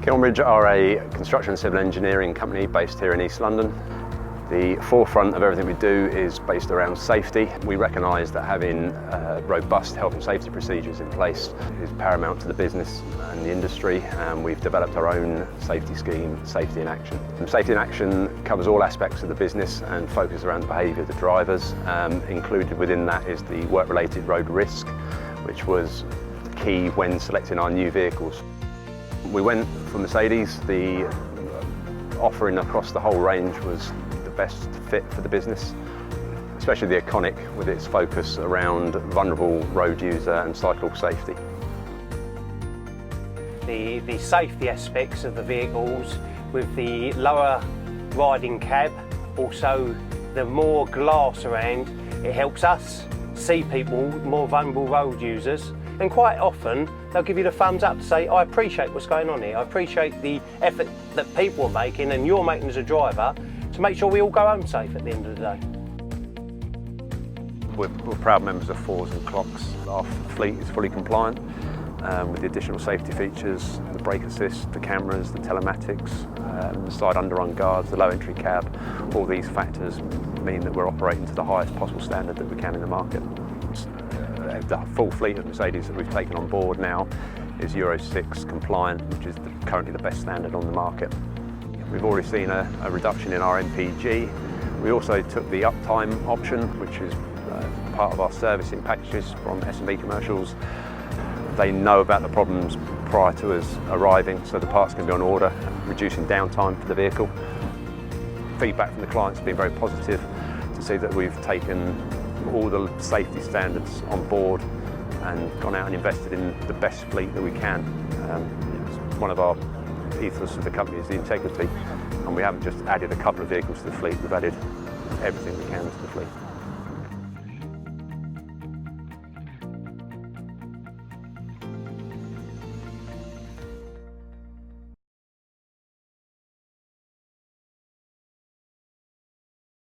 Kilnbridge are a construction and civil engineering company based here in East London. The forefront of everything we do is based around safety. We recognise that having robust health and safety procedures in place is paramount to the business and the industry, and we've developed our own safety scheme, Safety in Action. And Safety in Action covers all aspects of the business and focuses around the behaviour of the drivers. Included within that is the work-related road risk, which was key when selecting our new vehicles. We went for Mercedes. The offering across the whole range was the best fit for the business, especially the Econic with its focus around vulnerable road user and cycle safety. The safety aspects of the vehicles with the lower riding cab, also the more glass around, it helps us see people, more vulnerable road users, and quite often they'll give you the thumbs up to say, I appreciate what's going on here, I appreciate the effort that people are making and you're making as a driver to make sure we all go home safe at the end of the day. We're proud members of Fours and Clocks. Our fleet is fully compliant with the additional safety features, the brake assist, the cameras, the telematics, the side underrun guards, the low entry cab. All these factors mean that we're operating to the highest possible standard that we can in the market. The full fleet of Mercedes that we've taken on board now is Euro 6 compliant, which is currently the best standard on the market. We've already seen a reduction in our MPG. We also took the uptime option, which is part of our servicing packages from SME commercials. They know about the problems prior to us arriving, so the parts can be on order, reducing downtime for the vehicle. Feedback from the clients has been very positive to see that we've taken all the safety standards on board and gone out and invested in the best fleet that we can. One of our ethos of the company is the integrity, and we haven't just added a couple of vehicles to the fleet, we've added everything we can to the fleet.